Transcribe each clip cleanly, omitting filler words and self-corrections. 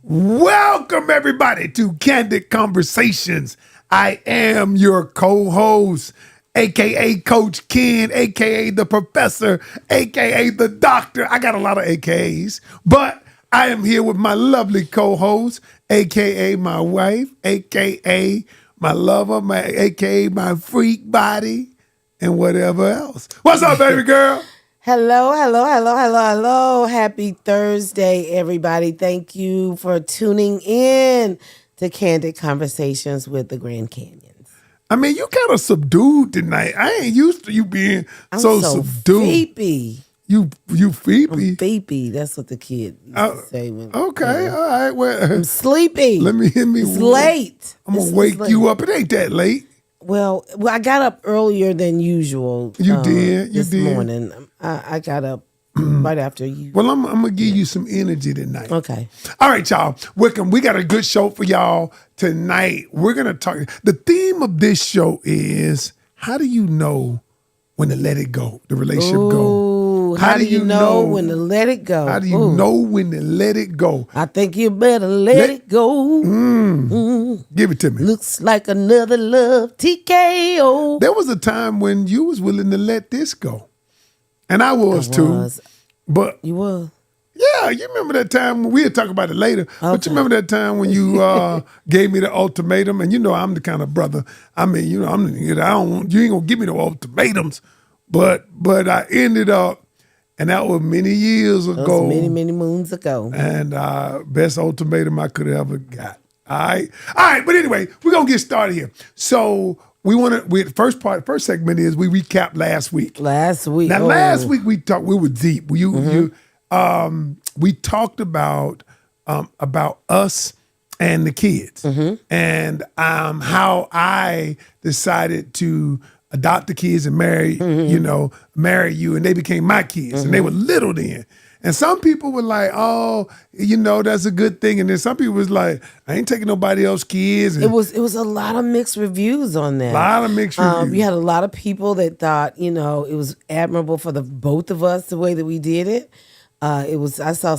Welcome, everybody, to Candid Conversations. I am your co-host, a.k.a. Coach Ken, a.k.a. the professor, a.k.a. the doctor. I got a lot of a.k.a.s, but I am here with my lovely co-host, a.k.a. my wife, a.k.a. my lover, a.k.a. my freak body, and whatever else. What's up, baby girl? Hello. Happy Thursday, everybody. Thank you for tuning in to Candid Conversations with the Grand Canions. I mean, you kind of subdued tonight. I ain't used to you being so subdued. Feepy. You feepy? I'm feepy. That's what the kid used to say. Okay, all right. Well, I'm sleepy. It's late. I'm going to wake you up. It ain't that late. Well, I got up earlier than usual. You did? This morning. I got up right after you. Well, I'm going to give you some energy tonight. Okay. All right, y'all. Welcome. We got a good show for y'all tonight. We're going to talk. The theme of this show is, how do you know when to let it go, the relationship go? How do you know when to let it go? How do you know when to let it go? I think you better let it go. Give it to me. Looks like another love TKO. There was a time when you was willing to let this go. And I was too. But you were. Yeah, you remember that time when we'll talk about it later. Okay. But you remember that time when you gave me the ultimatum, and you know I'm the kind of brother. I mean, you know, you ain't gonna give me no ultimatums. But I ended up, and that was many years ago. Many moons ago. And best ultimatum I could have ever got. All right. But anyway, we're gonna get started here. So first segment is we recap last week. Last week. Last week we were deep. We talked about us and the kids, and how I decided to adopt the kids and marry you, and they became my kids, and they were little then. And some people were like, oh, that's a good thing. And then some people was like, I ain't taking nobody else's kids. And it was a lot of mixed reviews on that. A lot of mixed reviews. We had a lot of people that thought, it was admirable for the both of us the way that we did it. I saw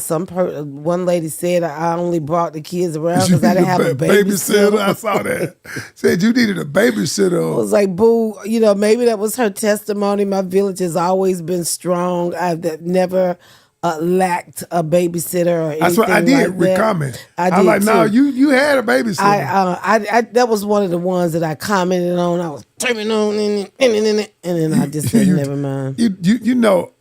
one lady said I only brought the kids around because I didn't have a babysitter. I saw that. Said you needed a babysitter. I was like, boo, maybe that was her testimony. My village has always been strong. I've never lacked a babysitter or anything. That's what I did. Like Comment. I was like, too. no, you had a babysitter. I that was one of the ones that I commented on. I was turning on and then I just said, never mind.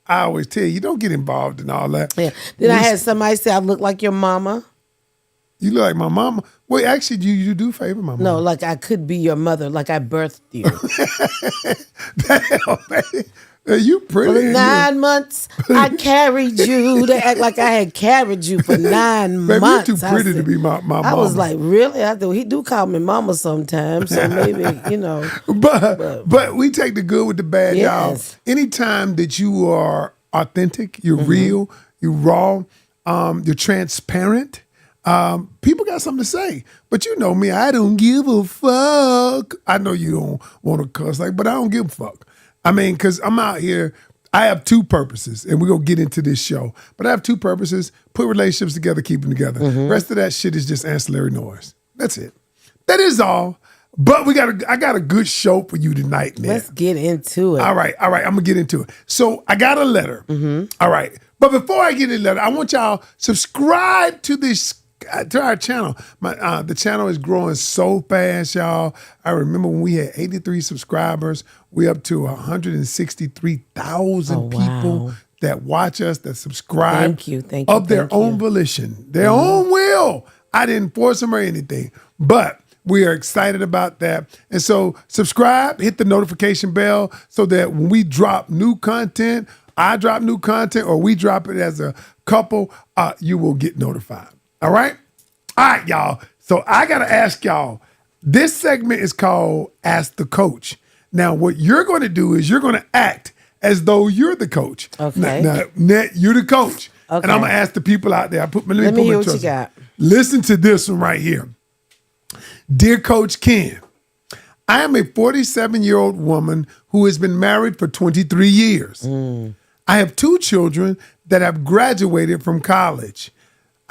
I always tell you, don't get involved in all that. Yeah. Then I had somebody say I look like your mama. You look like my mama? Well, actually, you do favor my mama. No, like I could be your mother, like I birthed you. Damn, man. You pretty. For 9 months, I carried you. They act like I had carried you for 9 months. Baby, you're too pretty to be my mama. I was like, really? He do call me mama sometimes, so maybe, But we take the good with the bad, yes. Y'all. Anytime that you are authentic, you're real, you're raw, you're transparent, people got something to say. But you know me, I don't give a fuck. I know you don't want to cuss, but I don't give a fuck. I mean, because I'm out here, I have two purposes, and we're going to get into this show. But I have two purposes: put relationships together, keep them together. Rest of that shit is just ancillary noise. That's it. That is all. But I got a good show for you tonight, man. Let's get into it. All right. I'm going to get into it. So I got a letter. All right. But before I get the letter, I want y'all subscribe to our channel. The channel is growing so fast, y'all. I remember when we had 83 subscribers. We up to 163,000 people that watch us, that subscribe. Thank you. Of their own volition, their own will. I didn't force them or anything, but we are excited about that. And so subscribe, hit the notification bell so that when we drop new content, I drop new content, or we drop it as a couple, you will get notified. All right, y'all. So I got to ask y'all, this segment is called Ask the Coach. Now, what you're going to do is you're going to act as though you're the coach. Okay. Now, you're the coach. Okay. And I'm going to ask the people out there. Let me hear what you got. Listen to this one right here. Dear Coach Ken, I am a 47-year-old woman who has been married for 23 years. I have 2 children that have graduated from college.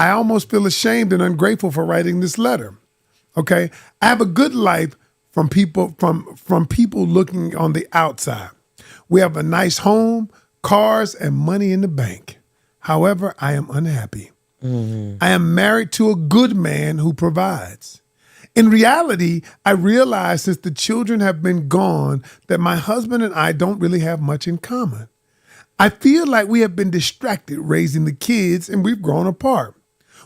I almost feel ashamed and ungrateful for writing this letter. Okay, I have a good life from people from people looking on the outside. We have a nice home, cars, and money in the bank. However, I am unhappy. I am married to a good man who provides. In reality, I realize since the children have been gone that my husband and I don't really have much in common. I feel like we have been distracted raising the kids and we've grown apart.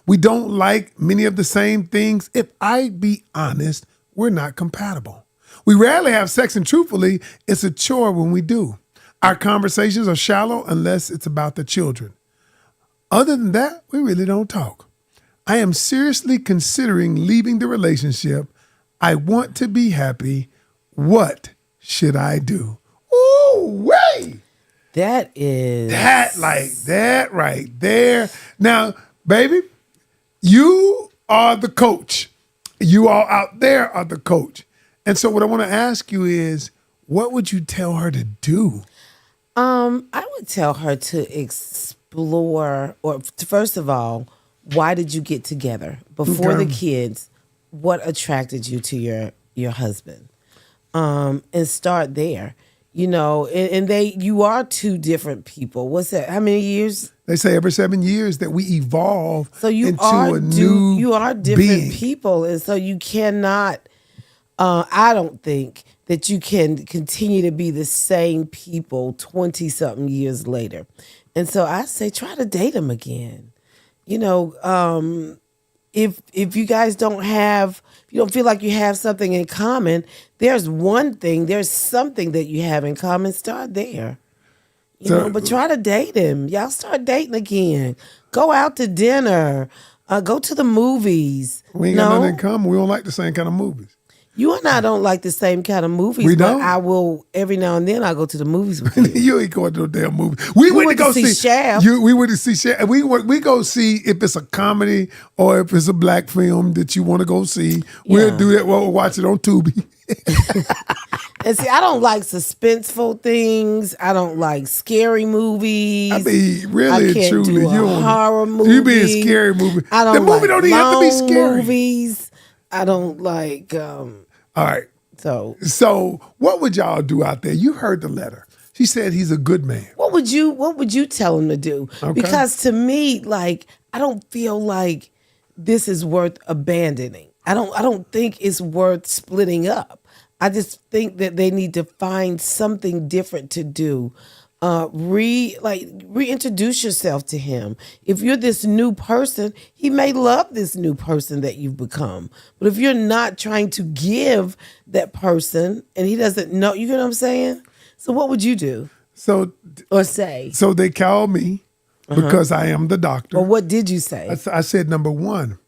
We don't like many of the same things. If I be honest, we're not compatible. We rarely have sex, and truthfully, it's a chore when we do. Our conversations are shallow unless it's about the children. Other than that, we really don't talk. I am seriously considering leaving the relationship. I want to be happy. What should I do? Ooh, wait. That right there. Now, baby, you are the coach. You all out there are the coach. And so what I want to ask you is, what would you tell her to do? I would tell her to explore, or first of all, why did you get together before the kids? What attracted you to your husband? And start there. You know, and you are two different people. What's that? How many years? They say every 7 years that we evolve so you into are a new you are different being. people, and so you cannot. I don't think that you can continue to be the same people 20-something years later. And so I say try to date him again. You know, if you guys if you don't feel like you have something in common, there's something that you have in common. Start there. You know, but try to date him. Y'all start dating again. Go out to dinner. Go to the movies. We ain't got nothing in common. We don't like the same kind of movies. You and I don't like the same kind of movies. We don't? But I will, every now and then, I go to the movies with you. You ain't going to no damn movie. We went to go see Shaft. We went to see Shaft. We go see if it's a comedy or if it's a black film that you want to go see. We'll do that. We'll watch it on Tubi. And see, I don't like suspenseful things. I don't like scary movies. I mean, really and truly, you don't horror movie. You be a scary movie. I don't the movie like don't even have to be scary. Movies. I don't like. All right. So what would y'all do out there? You heard the letter. She said he's a good man. What would you tell him to do? Okay. Because to me, like, I don't feel like this is worth abandoning. I don't think it's worth splitting up. I just think that they need to find something different to do. Reintroduce yourself to him. If you're this new person, he may love this new person that you've become. But if you're not trying to give that person and he doesn't know, you know what I'm saying? So what would you do? Or say? So they called me because I am the doctor. Well, what did you say? I said, number one,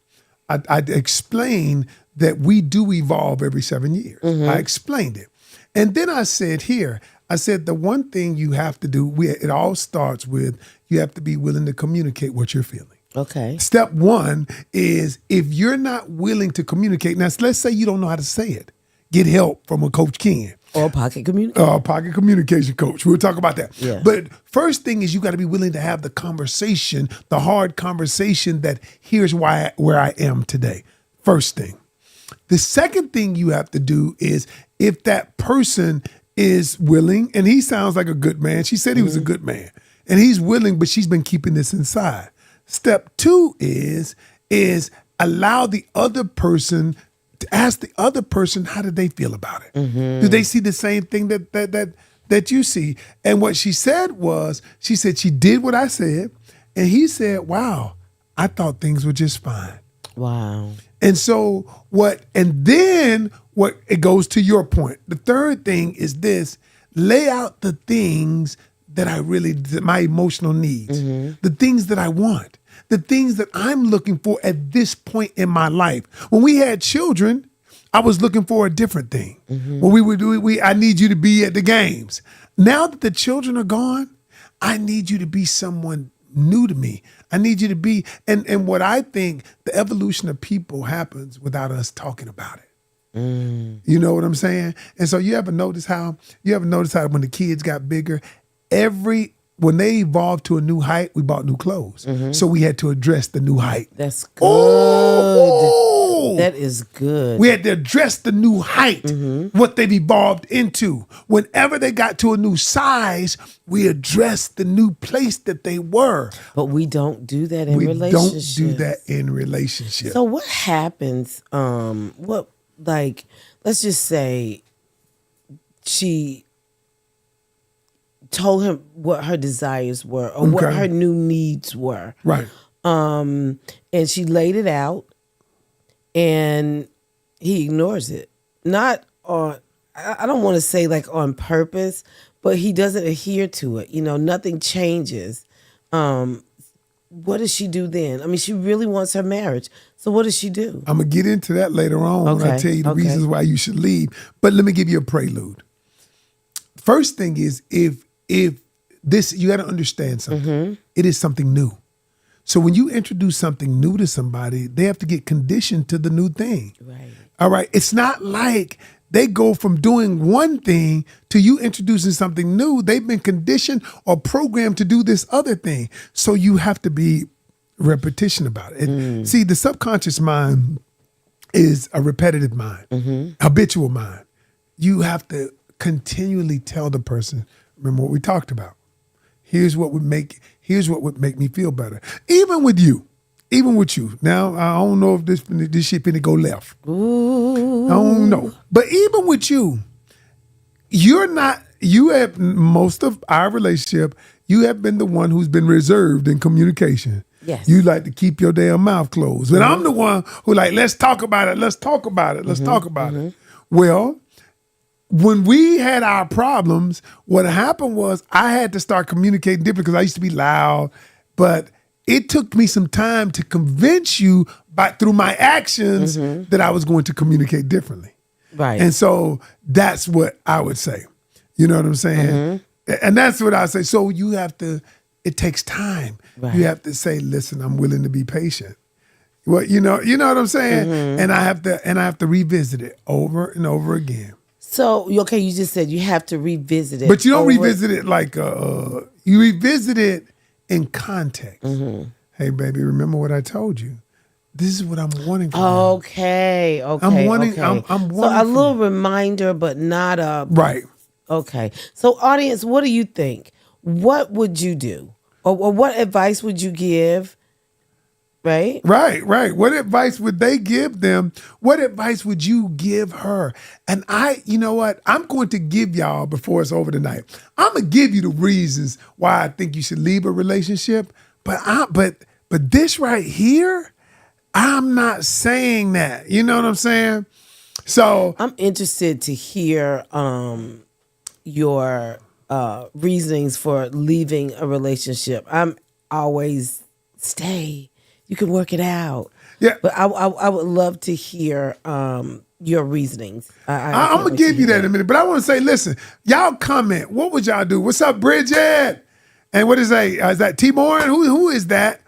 I explained that we do evolve every 7 years. I explained it. And then I said the one thing you have to do, it all starts with, you have to be willing to communicate what you're feeling. Okay. Step one is if you're not willing to communicate, now let's say you don't know how to say it, get help from a Coach Ken. Or a pocket communication. Pocket communication coach. We'll talk about that. Yeah. But first thing is you got to be willing to have the conversation, the hard conversation that here's where I am today. First thing. The second thing you have to do is if that person is willing, and he sounds like a good man. She said he was a good man. And he's willing, but she's been keeping this inside. Step two is allow the other person to ask the other person, how did they feel about it? Do they see the same thing that you see? And what she said was, she said she did what I said, and he said, wow, I thought things were just fine. Wow. And so it goes to your point. The third thing is this: lay out the things that my emotional needs, the things that I want, the things that I'm looking for at this point in my life. When we had children, I was looking for a different thing. When we would do, I need you to be at the games. Now that the children are gone, I need you to be someone new to me. I need you to be, and what I think the evolution of people happens without us talking about it. You know what I'm saying? And so you ever notice how when the kids got bigger, every when they evolved to a new height, we bought new clothes. So we had to address the new height. That's good. Oh, that is good. we had to address the new height, what they've evolved into. Whenever they got to a new size, we addressed the new place that they were. But we don't do that in We relationships. don't do that in relationships. So what happens? Let's just say she told him what her desires were or what her new needs were. Right. And she laid it out and he ignores it. Not on, I don't want to say like on purpose, but he doesn't adhere to it. Nothing changes. What does she do then? I mean, she really wants her marriage. So what does she do? I'm going to get into that later on when I tell you the reasons why you should leave. But let me give you a prelude. First thing is, if this, you got to understand something. It is something new. So when you introduce something new to somebody, they have to get conditioned to the new thing. Right. All right. It's not like they go from doing one thing to you introducing something new. They've been conditioned or programmed to do this other thing. So you have to be repetition about it. See, the subconscious mind is a repetitive mind, habitual mind. You have to continually tell the person, remember what we talked about. Here's what would make me feel better. Even with you. Now, I don't know if this shit finna go left. Ooh. I don't know. But even with you have most of our relationship, you have been the one who's been reserved in communication. Yes. You like to keep your damn mouth closed. But I'm the one who like, let's talk about it. Let's talk about it. Well, when we had our problems, what happened was I had to start communicating different because I used to be loud, but it took me some time to convince you through my actions that I was going to communicate differently. Right. And so that's what I would say. You know what I'm saying? And that's what I say. So you have to, it takes time. Right. You have to say, listen, I'm willing to be patient. Well, you know what I'm saying? And I have to revisit it over and over again. So, okay, you just said you have to revisit it. But you don't revisit it like, you revisit it in context. Hey, baby, remember what I told you? This is what I'm wanting from you. Okay. I'm wanting. Okay. I'm wanting. So a little reminder, but not a right. Okay. So, audience, what do you think? What would you do, or what advice would you give? Right. What advice would they give them? What advice would you give her? And you know what? I'm going to give y'all before it's over tonight. I'm gonna give you the reasons why I think you should leave a relationship. But this right here, I'm not saying that. You know what I'm saying? So I'm interested to hear your reasonings for leaving a relationship. I'm always stay. You can work it out. Yeah. But I would love to hear your reasonings. I'm going to give you that in a minute. But I want to say, listen, y'all comment. What would y'all do? What's up, Bridget? And what is that? Is that T-Morin? Who is that?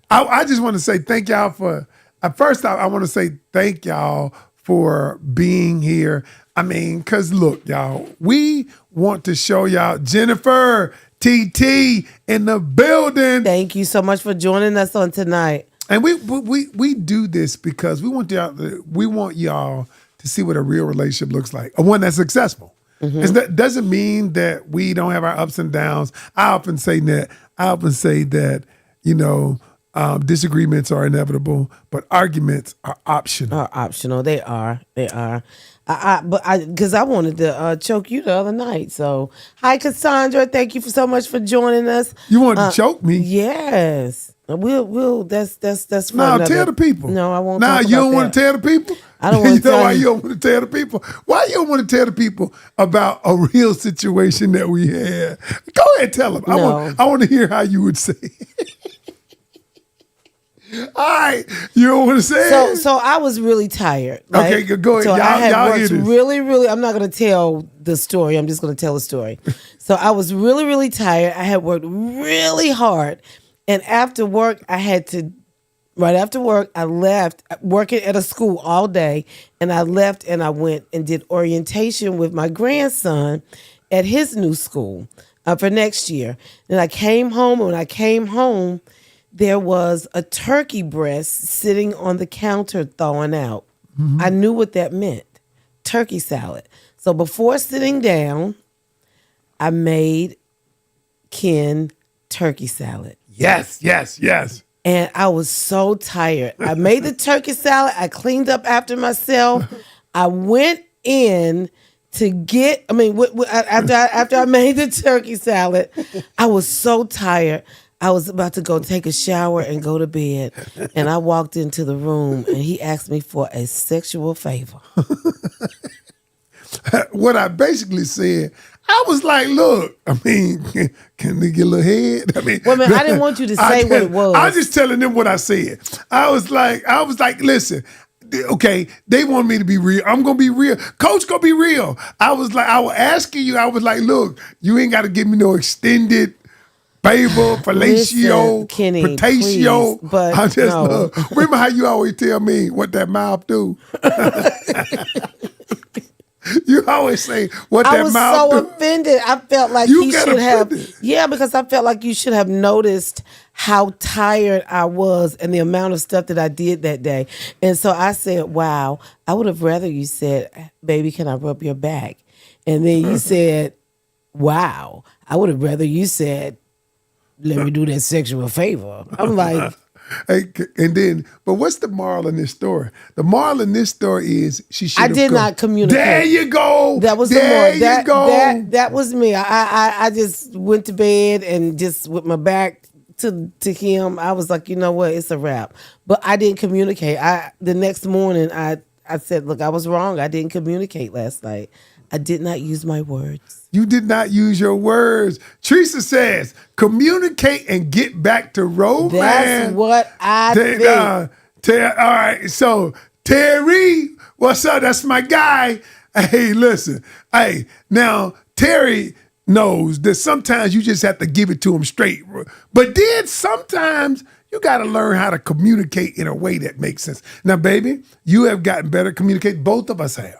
I just want to say thank y'all for, first I want to say thank y'all for being here. I mean, because look, y'all, we want to show y'all Jennifer TT in the building. Thank you so much for joining us on tonight. And we do this because we want y'all to see what a real relationship looks like, a one that's successful. That doesn't mean that we don't have our ups and downs. I often say that disagreements are inevitable, but arguments are optional. They are. Because I wanted to choke you the other night. So, hi, Cassandra. Thank you so much for joining us. You wanted to choke me? Yes. We'll. That's for now another. Tell the people. No, I won't. Now talk you about don't want to tell the people. I don't want to tell why you don't want to tell the people. Why you don't want to tell the people about a real situation that we had? Go ahead, tell them. No. I want to hear how you would say it. All right, you don't want to say it. So I was really tired. Okay, go ahead. So I had y'all worked hear this. really. I'm not going to tell the story. I'm just going to tell the story. So I was really tired. I had worked really hard, and after work, right after work, I left working at a school all day, and I left and I went and did orientation with my grandson at his new school. for next year. And I came home, and when I came home, there was a turkey breast sitting on the counter thawing out. I knew what that meant. Turkey salad. So before sitting down, I made Ken turkey salad. Yes, yes, yes. And I was so tired. I made the turkey salad. I cleaned up after myself. I went in to get, after I made the turkey salad, I was so tired. I was about to go take a shower and go to bed. And I walked into the room and he asked me for a sexual favor. What I basically said, I was like, look, I mean, can they get a little head? I mean, well, man, I didn't want you to say what it was. I was just telling them what I said. I was like, listen, okay, they want me to be real. I'm going to be real. Coach going to be real. I was asking you, I was like, look, you ain't got to give me no extended favor, fellatio, Kenny, potatio. Please, but I just no. remember how you always tell me what that mouth do? You always say what that mouth do. I was so offended. I felt like you he should have. Yeah, because I felt like you should have noticed how tired I was and the amount of stuff that I did that day. And so I said, wow, I would have rather you said, baby, can I rub your back? And then you said, wow, I would have rather you said, let me do that sexual favor. I'm like, hey, and then, but what's the moral in this story? The moral in this story is she should. I did not communicate. There you go. That was there the moral. you go. That was me. I just went to bed and just with my back to him. I was like, you know what? It's a wrap. But I didn't communicate. The next morning I said, look, I was wrong. I didn't communicate last night. I did not use my words. You did not use your words. Teresa says, communicate and get back to romance. That's what I think. All right, so Terry, what's up? That's my guy. Hey, listen. Hey, now Terry knows that sometimes you just have to give it to him straight. But then sometimes you got to learn how to communicate in a way that makes sense. Now, baby, you have gotten better at communicate. Both of us have.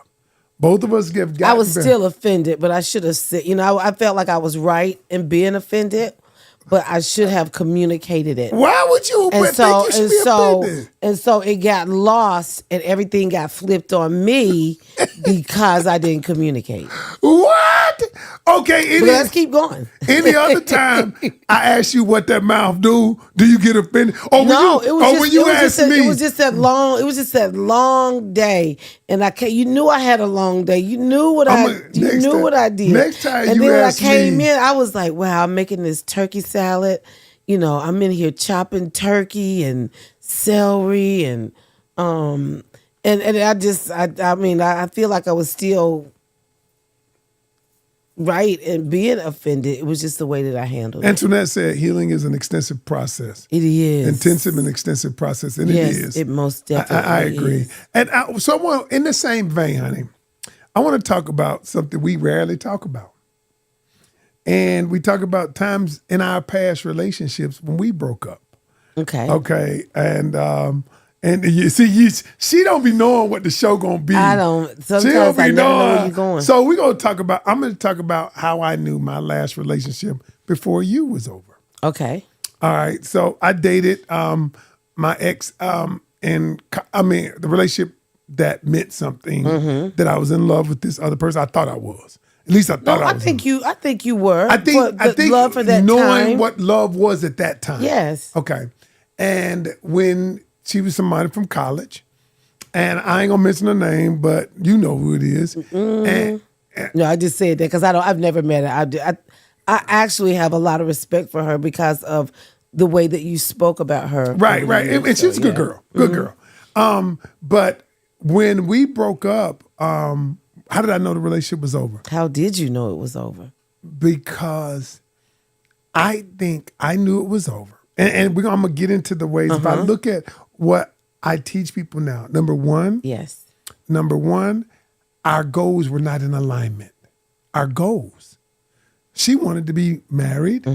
Both of us have gotten I was better. still offended, but I should have said, I felt like I was right in being offended, but I should have communicated it. Why would you think you should be offended? And so it got lost and everything got flipped on me because I didn't communicate. What? Okay. But let's keep going. Any other time I ask you what that mouth do you get offended? It was just that long day, and you knew I had a long day. You knew what I did. Next time and you then when I ask came me, in, I was like, wow, I'm making this turkey salad. I'm in here chopping turkey and celery and I feel like I was still right and being offended. It was just the way that I handled it. Antoinette said healing is an extensive process. It is. Intensive and extensive process. And yes, it is. It most definitely I agree. is. And in the same vein, honey, I want to talk about something we rarely talk about. And we talk about times in our past relationships when we broke up. Okay. Okay. And you see, she don't be knowing what the show gonna be. I don't. Sometimes I never know where you're going. So I'm gonna talk about how I knew my last relationship before you was over. Okay. All right. So I dated my ex, the relationship that meant something, that I was in love with this other person. I thought I was. At least I thought I was. I think you were. I think love for that knowing time. what love was at that time. Yes. Okay. And when she was somebody from college, and I ain't gonna mention her name, but you know who it is. And no, I just said that because I've never met her. I actually have a lot of respect for her because of the way that you spoke about her. Right. And she was a good girl. Good girl. But when we broke up, how did I know the relationship was over? How did you know it was over? Because I think I knew it was over. And I'm going to get into the ways. If I look at what I teach people now, number one, our goals were not in alignment. Our goals. She wanted to be married.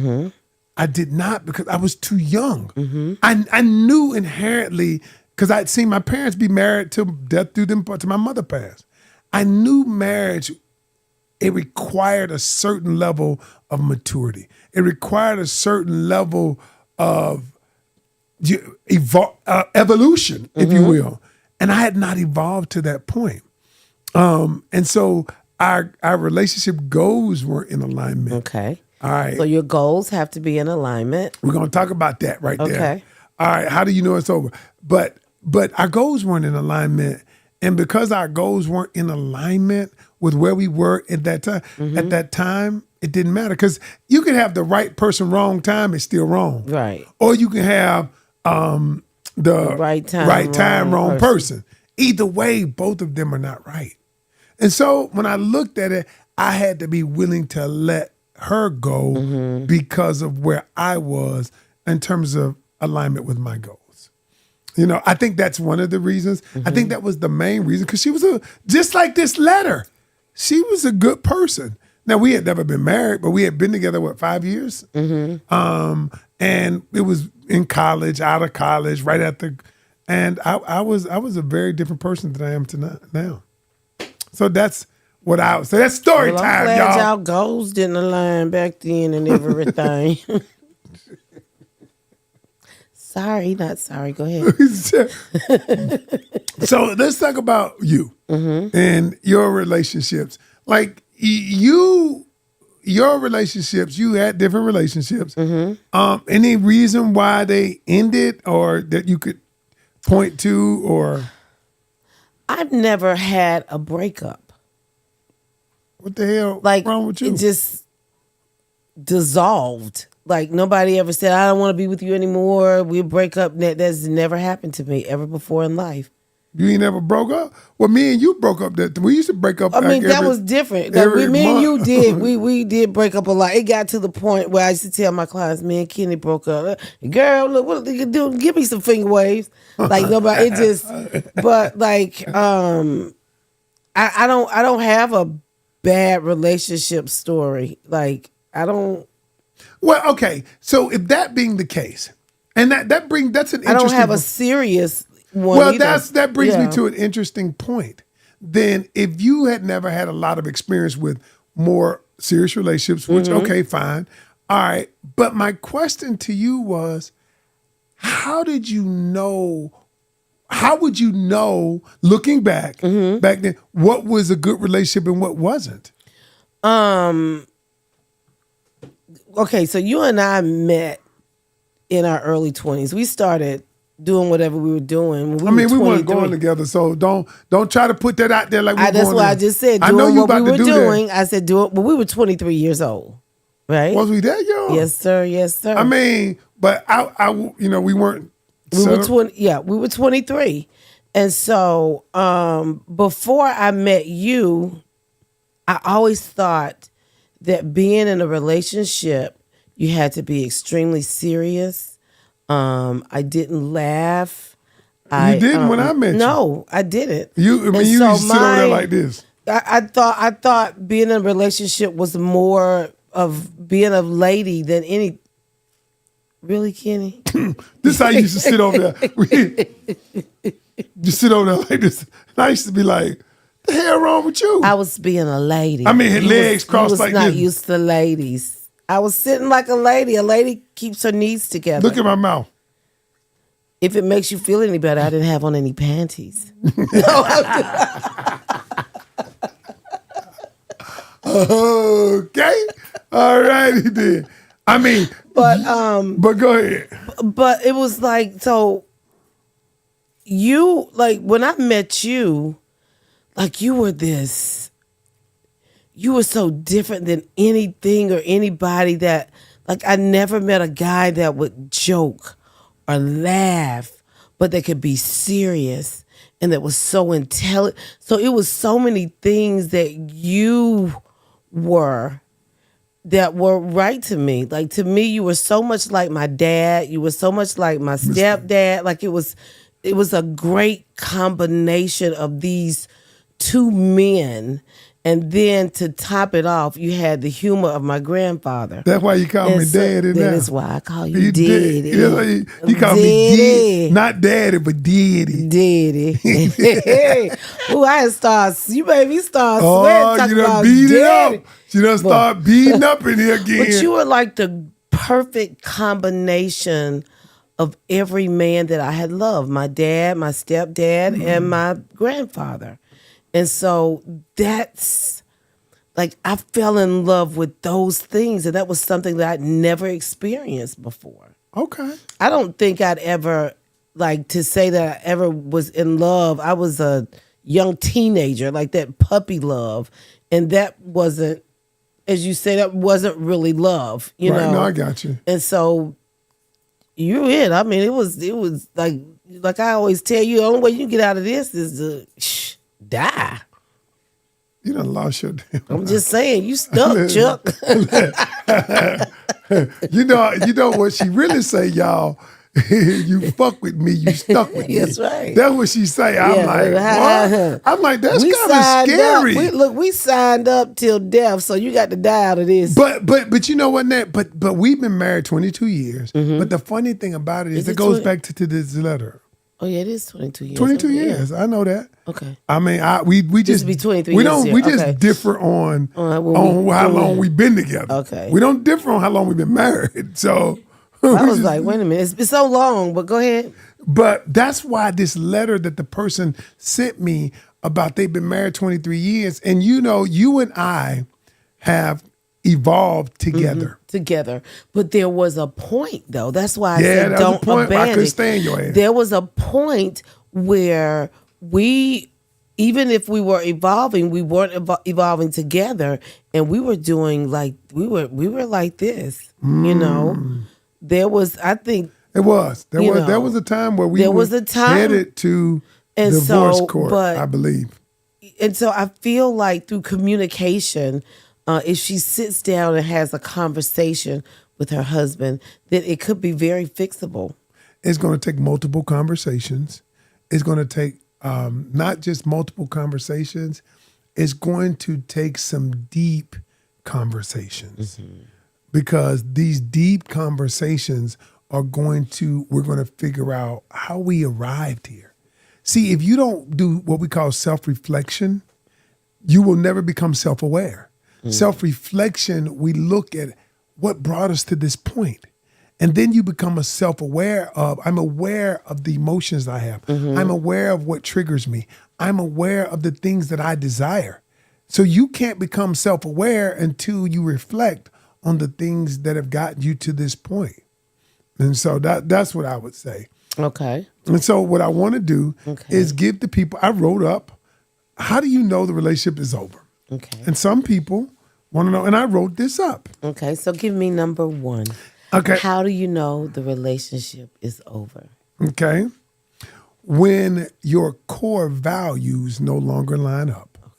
I did not because I was too young. I knew inherently, because I'd seen my parents be married till death do them, to my mother passed. I knew marriage it required a certain level of maturity. It required a certain level of evolution, if you will. And I had not evolved to that point. And so our relationship goals weren't in alignment. Okay. All right. So your goals have to be in alignment. We're going to talk about that right there. Okay. All right. How do you know it's over? But our goals weren't in alignment. And because our goals weren't in alignment with where we were at that time, it didn't matter. Because you can have the right person wrong time, it's still wrong. Right. Or you can have the right time, wrong person. Either way, both of them are not right. And so when I looked at it, I had to be willing to let her go because of where I was in terms of alignment with my goals. You know, I think that's one of the reasons. I think that was the main reason, because she was just like this letter. She was a good person. Now, we had never been married, but we had been together, 5 years? And it was in college, out of college, right after. And I was a very different person than I am now. So that's what I was. So that's story time, I'm glad y'all. y'all goals didn't align back then and everything. Sorry, not sorry. Go ahead. So let's talk about you and your relationships. Like your relationships, you had different relationships. Any reason why they ended, or that you could point to, or? I've never had a breakup. What the hell wrong with you? It just dissolved. Like, nobody ever said, I don't want to be with you anymore. We'll break up. That's never happened to me ever before in life. You ain't never broke up? Well, me and you broke up. We used to break up. I mean, that was different. Like, me and you did. We did break up a lot. It got to the point where I used to tell my clients, me and Kenny broke up. Girl, look, what you do? Give me some finger waves. Like, nobody, it just, but like, I don't have a bad relationship story. Like, I don't. Well, okay. So if that being the case, and that's an interesting. I don't have a serious one. Well, either. that brings me to an interesting point. Then, if you had never had a lot of experience with more serious relationships, which okay, fine, all right. But my question to you was, how did you know? How would you know, looking back then, what was a good relationship and what wasn't? Okay, so you and I met in our early 20s. We started doing whatever we were doing. We weren't going together, so don't try to put that out there like we're that's what I just said. I know you about to do doing. I said do it, but we were 23 years old, right? Was we that young? Yes, sir. Yes, sir. I mean, but I we weren't. We were 20. Yeah, we were 23, and so before I met you, I always thought that being in a relationship, you had to be extremely serious. I didn't laugh. You didn't when I met you. No, I didn't. You used to sit over there like this. I thought being in a relationship was more of being a lady than any. Really, Kenny? This is how you used to sit over there. Just sit over there like this. And I used to be like, the hell wrong with you? I was being a lady. I mean, his legs crossed like this. I was not used to ladies. I was sitting like a lady. A lady keeps her knees together. Look at my mouth. If it makes you feel any better, I didn't have on any panties. Okay. All righty then. I mean, but go ahead. But it was like, so you, like, when I met you, like, you were so different than anything or anybody that, like, I never met a guy that would joke or laugh, but that could be serious and that was so intelligent. So it was so many things that you were that were right to me. Like, to me, you were so much like my dad. You were so much like my stepdad. Like, it was a great combination of these two men. And then to top it off, you had the humor of my grandfather. That's why you call me daddy now. That is why I call you daddy. daddy. You call me daddy. Not daddy, but daddy. Daddy. Ooh, I had started, you made me start sweating talking you done about beat daddy. it up. You done start beating up in here again. But you were like the perfect combination of every man that I had loved. My dad, my stepdad, and my grandfather. And so that's like I fell in love with those things, and that was something that I'd never experienced before. Okay. I don't think I'd ever like to say that I ever was in love. I was a young teenager, like that puppy love, and that wasn't, as you say, that wasn't really love, you know. No, I got you. And so you're it. I mean, it was like I always tell you, the only way you can get out of this is to die. You done lost your damn I'm just saying, you stuck, Chuck. you know what she really say, y'all. You fuck with me, you stuck with me. That's right. That's what she say. I'm like, what? I'm like, that's kind of scary. We signed up till death, so you got to die out of this. But you know what, Nat? But we've been married 22 years. Mm-hmm. But the funny thing about it is it goes back to this letter. Oh yeah, it is 22 years. 22 years. I know that. Okay. I mean, we just be 23 we years. don't. We just differ on how long we've been together. Okay. We don't differ on how long we've been married. So I was like, wait a minute, it's been so long. But go ahead. But that's why this letter that the person sent me about they've been married 23 years, and you and I have evolved together. Mm-hmm. Together. But there was a point, though. That's why I said don't abandon. I couldn't stand your ass. There was a point where we, even if we were evolving, we weren't evolving together, and we were doing like we were like this. You know, there was. I think it was. There was a time where we were headed to divorce court. I believe. And so I feel like through communication. If she sits down and has a conversation with her husband, then it could be very fixable. It's going to take multiple conversations. It's going to take not just multiple conversations. It's going to take some deep conversations because these deep conversations we're going to figure out how we arrived here. See, if you don't do what we call self-reflection, you will never become self-aware. Self-reflection, we look at what brought us to this point. And then you become I'm aware of the emotions I have. I'm aware of what triggers me. I'm aware of the things that I desire. So you can't become self-aware until you reflect on the things that have gotten you to this point. And so that's what I would say. Okay. And so what I want to do is give the people, I wrote up, how do you know the relationship is over? Okay. And some people want to know, and I wrote this up. Okay, so give me number one. Okay. How do you know the relationship is over? Okay. When your core values no longer line up. Okay.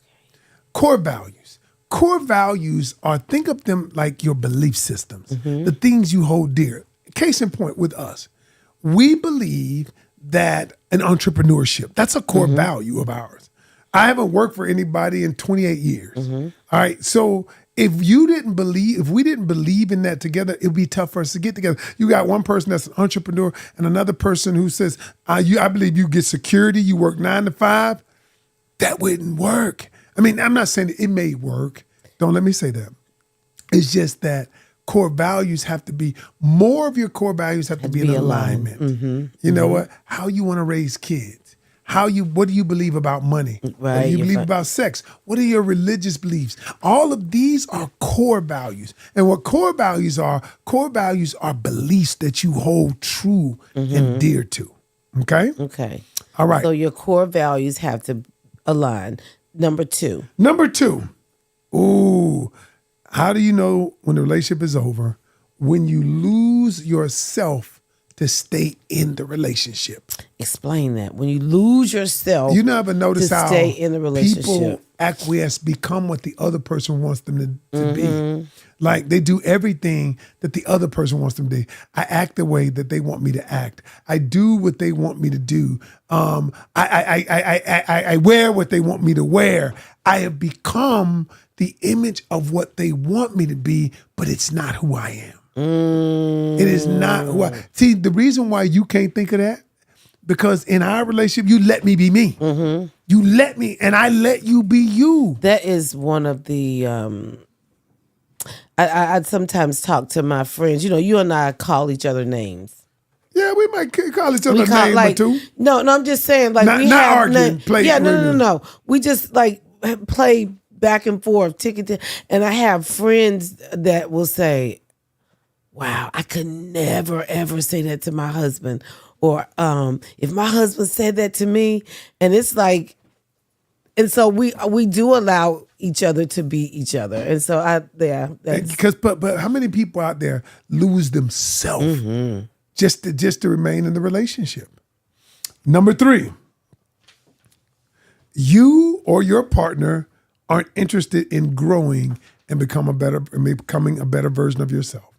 Core values. Core values are, think of them like your belief systems, the things you hold dear. Case in point with us, we believe that an entrepreneurship, that's a core value of ours. I haven't worked for anybody in 28 years. All right. So if we didn't believe in that together, it'd be tough for us to get together. You got one person that's an entrepreneur and another person who says, I believe you get security, you work 9 to 5. That wouldn't work. I mean, I'm not saying it may work. Don't let me say that. It's just that core values have to be, more of your core values have to be in alignment. You know what? How you want to raise kids. What do you believe about money? Right. What do you believe about sex? What are your religious beliefs? All of these are core values. And what core values are beliefs that you hold true and dear to. Okay? Okay. All right. So your core values have to align. Number two. Ooh. How do you know when the relationship is over? When you lose yourself to stay in the relationship. Explain that. When you lose yourself, You never notice to how stay in the relationship. people acquiesce, become what the other person wants them to be. Like they do everything that the other person wants them to be. I act the way that they want me to act. I do what they want me to do. I wear what they want me to wear. I have become the image of what they want me to be, but it's not who I am. It is not who I. See, the reason why you can't think of that, because in our relationship, you let me be me. You let me, and I let you be you. That is one of the. I'd sometimes talk to my friends. You know, you and I call each other names. Yeah, we might call each other We call name like or two. no. I'm just saying like Not we have arguing, play- yeah, no. We just like play back and forth, ticket, and I have friends that will say, "Wow, I could never ever say that to my husband," or if my husband said that to me, and it's like. And so we do allow each other to be each other, and so that's Because but how many people out there lose themselves just to remain in the relationship? Number 3, you or your partner aren't interested in growing and becoming a better version of yourself.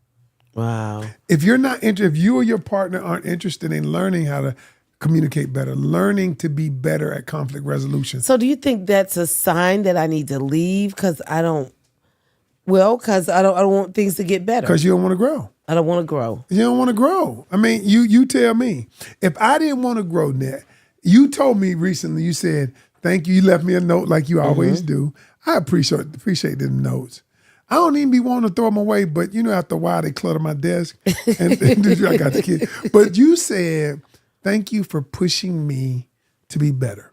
wow. If you or your partner aren't interested in learning how to communicate better, learning to be better at conflict resolution. So do you think that's a sign that I need to leave because I don't want things to get better. Because you don't want to grow. I don't want to grow. You don't want to grow. I mean, you tell me. If I didn't want to grow, Net, you told me recently, you said, thank you. You left me a note like you always do. I appreciate them notes. I don't even be wanting to throw them away, but after a while they clutter my desk. And I got the kid. But you said, thank you for pushing me to be better.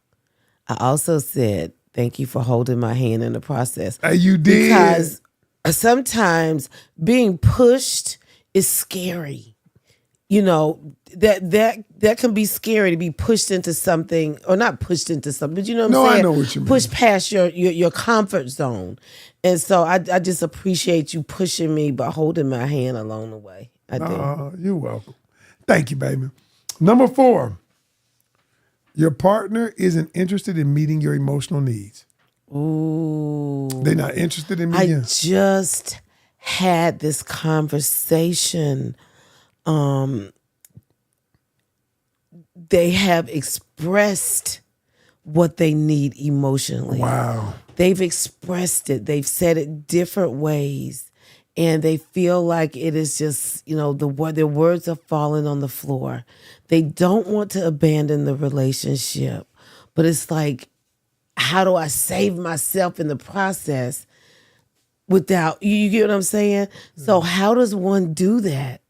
I also said, thank you for holding my hand in the process. You did. Because sometimes being pushed is scary. That can be scary to be pushed into something, or not pushed into something, but you know what I'm saying? I know what you mean. Pushed past your comfort zone. And so I just appreciate you pushing me, but holding my hand along the way. I do. You're welcome. Thank you, baby. Number 4, your partner isn't interested in meeting your emotional needs. Ooh. They're not interested in meeting. I just had this conversation. They have expressed what they need emotionally. Wow. They've expressed it. They've said it different ways. And they feel like it is just, their words are falling on the floor. They don't want to abandon the relationship. But it's like, how do I save myself in the process without, you get what I'm saying? So how does one do that?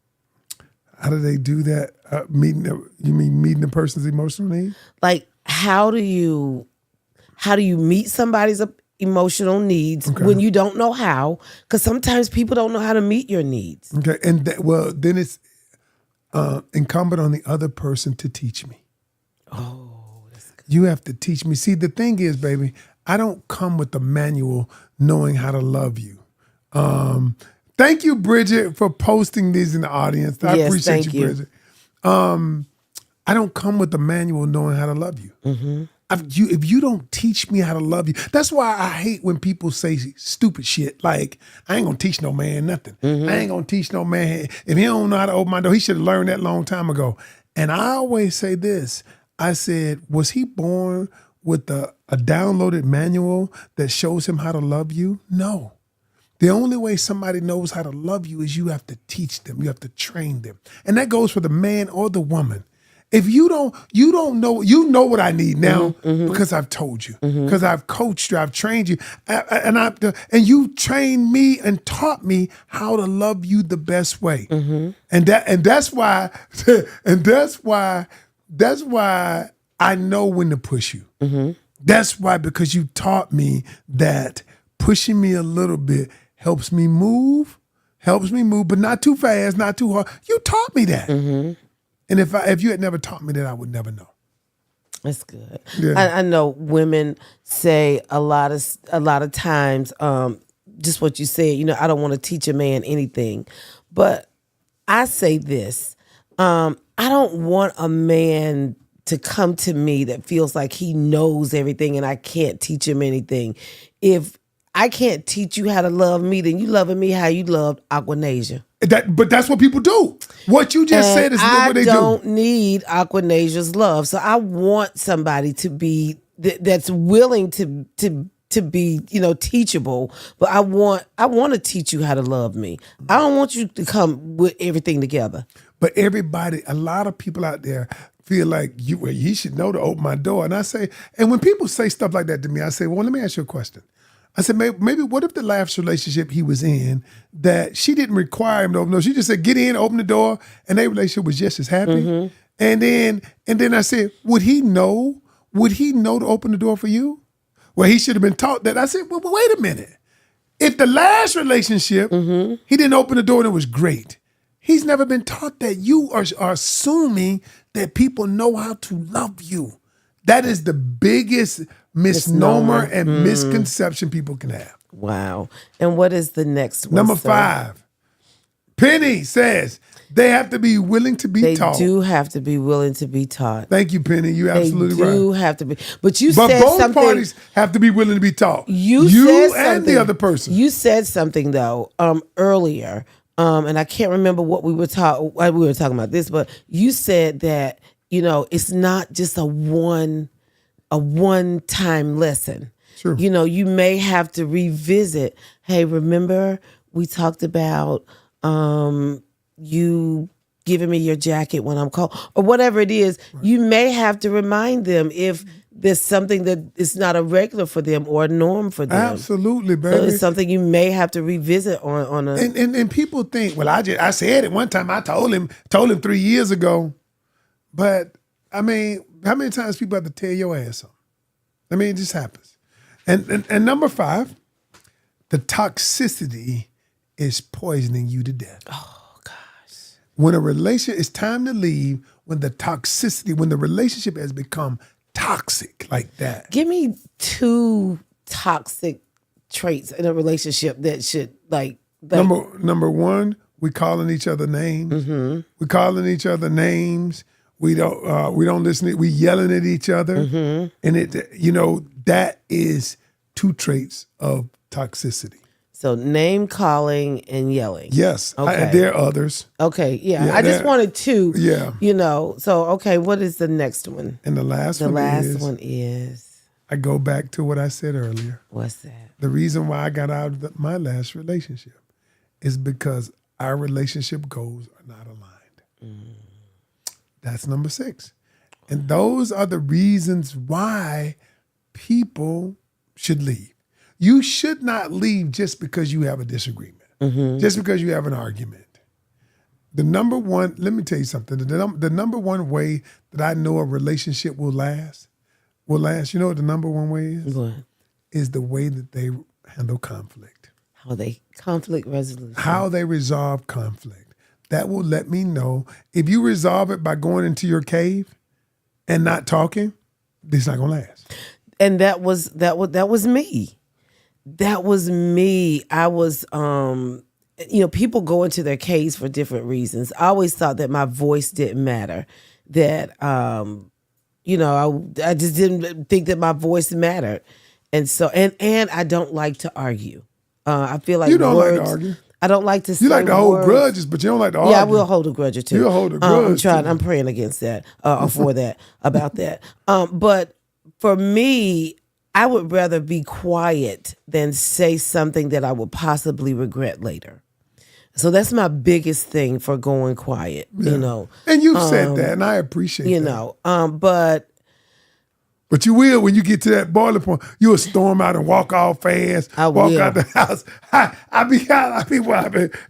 How do they do that? You mean meeting the person's emotional need? Like, how do you meet somebody's emotional needs when you don't know how? Because sometimes people don't know how to meet your needs. Okay, and then it's incumbent on the other person to teach me. Oh, that's good. You have to teach me. See, the thing is, baby, I don't come with the manual knowing how to love you. Thank you, Bridget, for posting these in the audience. I appreciate you, Bridget. I don't come with the manual knowing how to love you. Mm-hmm. If you don't teach me how to love you, that's why I hate when people say stupid shit like, I ain't gonna teach no man nothing. Mm-hmm. I ain't gonna teach no man. If he don't know how to open my door, he should have learned that long time ago. And I always say this. I said, was he born with a downloaded manual that shows him how to love you? No. The only way somebody knows how to love you is you have to teach them. You have to train them. And that goes for the man or the woman. If you don't know, you know what I need now because I've told you, because I've coached you, I've trained you, and you trained me and taught me how to love you the best way, and that's why I know when to push you. That's why, because you taught me that pushing me a little bit helps me move, but not too fast, not too hard. You taught me that. And if you had never taught me that, I would never know. That's good. Yeah. I know women say a lot of times, just what you said. I don't want to teach a man anything, but I say this: I don't want a man to come to me that feels like he knows everything and I can't teach him anything. If I can't teach you how to love me, then you loving me how you loved Aquanasia. But that's what people do. What you just said is what they do. I don't need Aquanasia's love. So I want somebody to be that's willing to be, teachable. But I want to teach you how to love me. I don't want you to come with everything together. But a lot of people out there feel like you should know to open my door. And I say, and when people say stuff like that to me, I say, well, let me ask you a question. I said, maybe what if the last relationship he was in, that she didn't require him to open the door? She just said, get in, open the door, and their relationship was just as happy. Mm-hmm. And then I said, would he know to open the door for you? Well, he should have been taught that. I said, well, wait a minute. If the last relationship, he didn't open the door and it was great, he's never been taught that. You are assuming that people know how to love you. That is the biggest misnomer and misconception people can have. Wow. And what is the next one? Number 5. Penny says they have to be willing to be taught. They do have to be willing to be taught. Thank you, Penny. You're absolutely right. They do have to be. But said both something. Parties have to be willing to be taught. You said and the other person. You said something though earlier, and I can't remember what we were talking. We were talking about this, but you said that it's not just a one-time lesson. Sure. You may have to revisit. Hey, remember we talked about you giving me your jacket when I'm cold, or whatever it is. Right. You may have to remind them if there's something that is not a regular for them or a norm for them. Absolutely, baby. So it's something you may have to revisit on a. And people think, well, I said it one time. I told him 3 years ago, but I mean, how many times people have to tell your ass something? I mean, it just happens. And number 5, the toxicity is poisoning you to death. Oh, gosh. When a relationship, it's time to leave when the relationship has become toxic like that. Give me 2 toxic traits in a relationship that should Number 1, we calling each other names. Mm-hmm. We calling each other names. We don't listen. We yelling at each other, and that is 2 traits of toxicity. So name calling and yelling. Yes, okay. There are others. Okay, yeah. I just wanted 2. Yeah, So okay, what is the next one? And the last one is. I go back to what I said earlier. What's that? The reason why I got out of my last relationship is because our relationship goals are not aligned. That's number 6. And those are the reasons why people should leave. You should not leave just because you have a disagreement, just because you have an argument. The number one, let me tell you something. The number one way that I know a relationship will last, you know what the number one way is? What? Is the way that they handle conflict. Conflict resolution. How they resolve conflict. That will let me know if you resolve it by going into your cave and not talking, it's not gonna last. And that was me. That was me. I was people go into their caves for different reasons. I always thought that my voice didn't matter. That I just didn't think that my voice mattered. And so and I don't like to argue. I feel like you don't like to argue. I don't like to say You like to hold words. grudges, but you don't like to argue. Yeah, I will hold a grudge or 2. You'll hold a grudge. I'm praying against that, or for that, about that. But for me, I would rather be quiet than say something that I would possibly regret later. So that's my biggest thing for going quiet, And you've said that, and I appreciate that. But you will, when you get to that boiling point, you'll storm out and walk all fast. Walk out the house.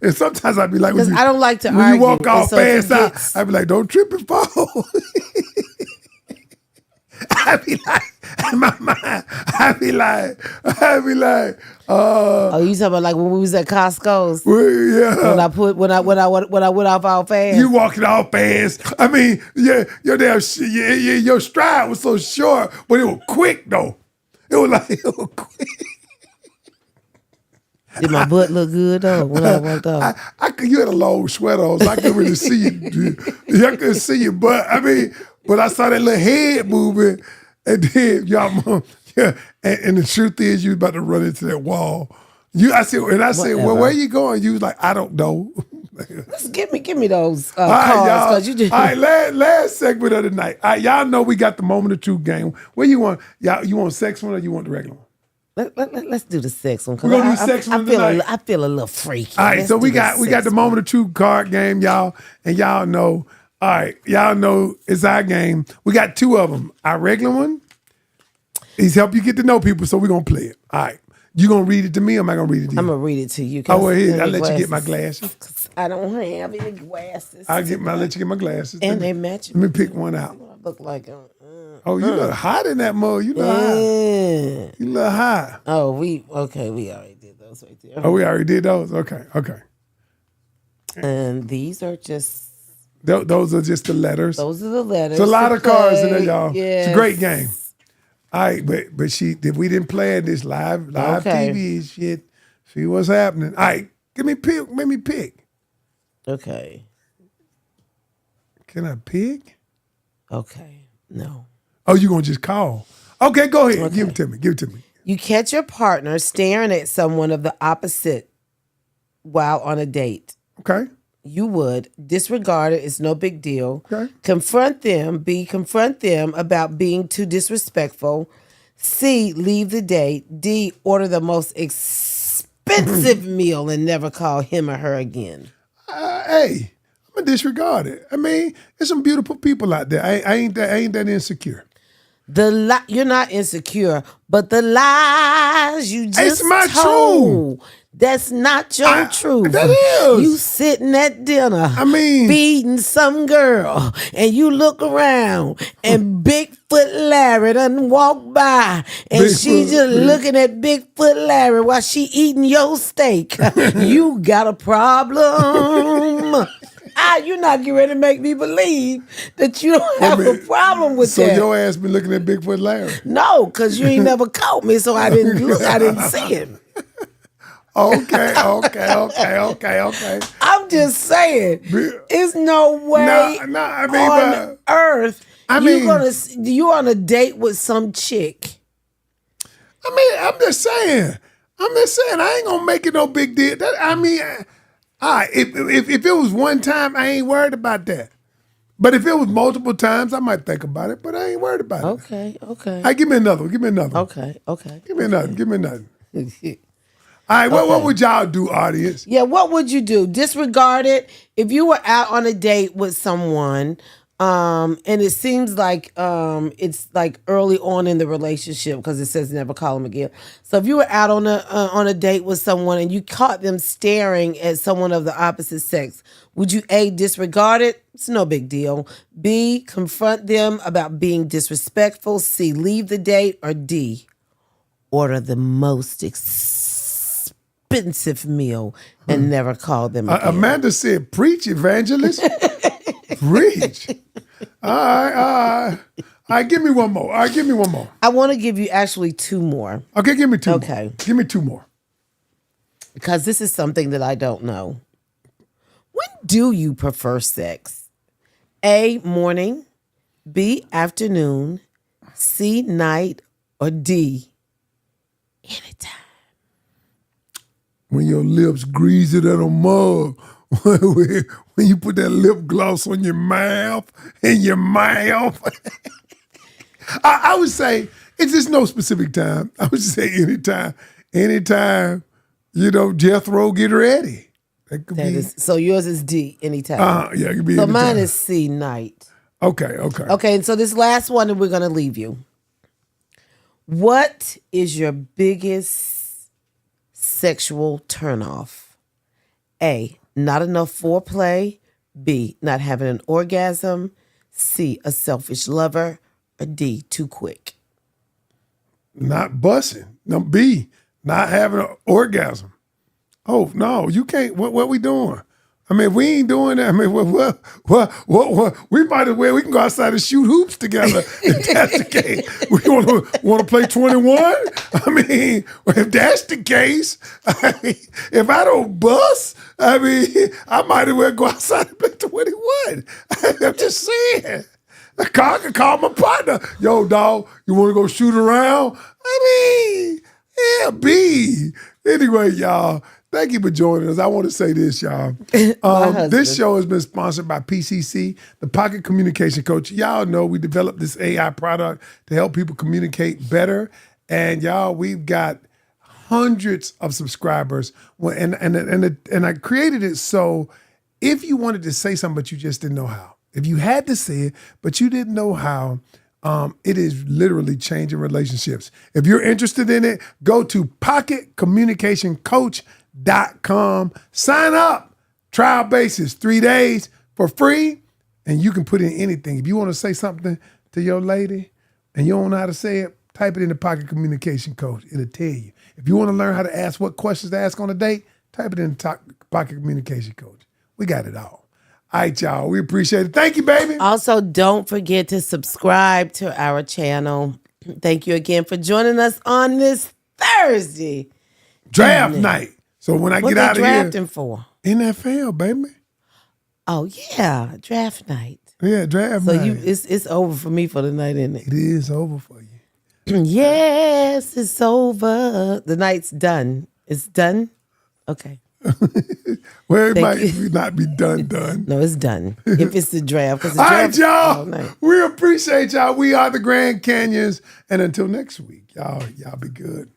And sometimes I be like, because I don't like to when argue. you walk all fast, I be like, don't trip and fall. I be like, in my mind, I be like, oh, you talking about like when we was at Costco's? Yeah. When I went off all fast. You walking all fast. I mean, yeah, your stride was so short, but it was quick though. It was quick. Did my butt look good though when I walked off? You had a long sweater on, so I couldn't really see you. I couldn't see your butt. I mean, but I saw that little head moving, and then y'all, yeah. And the truth is, you was about to run into that wall. I said, well, where you going? You was like, I don't know. Just give me those All right, cards, y'all. because you just. All right, last segment of the night. All right, y'all know we got the moment of truth game. Where you want? Y'all, you want sex one or you want the regular one? Let's do the sex one. We're gonna do sex one tonight. I feel a little freaky. All right, Let's so we do the got the sex moment one. of truth card game, y'all, and y'all know. All right, y'all know it's our game. We got two of them. Our regular one is help you get to know people, so we're gonna play it. All right, you gonna read it to me, or am I gonna read it to you? I'm gonna read it to you. Oh, well, here, I'll let you get my glasses. 'Cause I don't have any glasses. I'll let you get my glasses. And they match. Let me pick one out. I look like. Oh, you look hot in that mug. You look hot. You look hot. Oh, we already did those right there. Oh, we already did those? Okay. And these are just. Those are just the letters. Those are the letters. It's a lot of cards in there, y'all. Yes. It's a great game. All right, but we didn't play in this live Okay. TV shit. See what's happening. All right, let me pick. Okay. Can I pick? Okay. No. Oh, you gonna just call? Okay, go ahead. Okay. Give it to me. You catch your partner staring at someone of the opposite while on a date. Okay. You would disregard it. It's no big deal. Okay. Confront them about being too disrespectful. C, leave the date. D, order the most expensive meal and never call him or her again. Hey, I'm gonna disregard it. I mean, there's some beautiful people out there. I ain't that insecure. You're not insecure, but the lies you just my told. truth. That's not your truth. That is. You sitting at dinner, I mean, feeding some girl, and you look around, and Bigfoot Larry done walk by, and she just looking at Bigfoot Larry while she eating your steak. You got a problem. You're not getting ready to make me believe that you don't have a problem with so that. So your ass been looking at Bigfoot Larry? No, because you ain't never caught me, so I didn't look. I didn't see him. Okay. I'm just saying, it's no way on earth you're on a date with some chick. I mean, I'm just saying, I ain't gonna make it no big deal. If it was one time, I ain't worried about that. But if it was multiple times, I might think about it, but I ain't worried about it. Okay. All right, give me another one. Okay. Give me another. All right, what would y'all do, audience? Yeah, what would you do? Disregard it. If you were out on a date with someone, and it seems like it's like early on in the relationship, because it says never call them again. So if you were out on a date with someone and you caught them staring at someone of the opposite sex, would you A, disregard it? It's no big deal. B, confront them about being disrespectful. C, leave the date. Or D, order the most expensive meal and never call them again. Amanda said, preach, evangelist. Preach. All right. Give me one more. I want to give you actually two more. Okay, give me two more. Okay. Give me two more. Because this is something that I don't know. When do you prefer sex? A, morning. B, afternoon. C, night. Or D, anytime. When your lips greasy than a mug. When you put that lip gloss on your mouth, I would say it's just no specific time. I would say anytime, Jethro, get ready. That could be. So yours is D, anytime. Yeah, it could be so anytime. mine is C, night. Okay. Okay, and so this last one, and we're going to leave you. What is your biggest sexual turnoff? A, not enough foreplay. B, not having an orgasm. C, a selfish lover. Or D, too quick. Not busting. No, B, not having an orgasm. Oh, no, you can't. What we doing? I mean, if we ain't doing that, I mean, what? We might as well, we can go outside and shoot hoops together if that's the case. We want to play 21? I mean, if that's the case, if I don't bust, I might as well go outside and play 21. I'm just saying. I can call my partner. Yo, dog, you want to go shoot around? I mean, yeah, B. Anyway, y'all, thank you for joining us. I want to say this, y'all. This show has been sponsored by PCC, the Pocket Communication Coach. Y'all know we developed this AI product to help people communicate better. And y'all, we've got hundreds of subscribers. And I created it so if you wanted to say something, but you just didn't know how, if you had to say it, but you didn't know how, it is literally changing relationships. If you're interested in it, go to pocketcommunicationcoach.com. Sign up. Trial basis, 3 days for free, and you can put in anything. If you want to say something to your lady and you don't know how to say it, type it in the Pocket Communication Coach. It'll tell you. If you want to learn how to ask what questions to ask on a date, type it in the Pocket Communication Coach. We got it all. All right, y'all. We appreciate it. Thank you, baby. Also, don't forget to subscribe to our channel. Thank you again for joining us on this Thursday. Draft night. So when I What get they out of here. drafting for? NFL, baby. Oh, yeah. Draft night. Yeah, draft So night. it's over for me for the night, isn't it? It is over for you. Yes, it's over. The night's done. It's done? Okay. Well, it Thank might not be done. No, it's done. If it's the draft. Because the All draft right, all y'all. night. We appreciate y'all. We are the Grand Canyons. And until next week, y'all be good.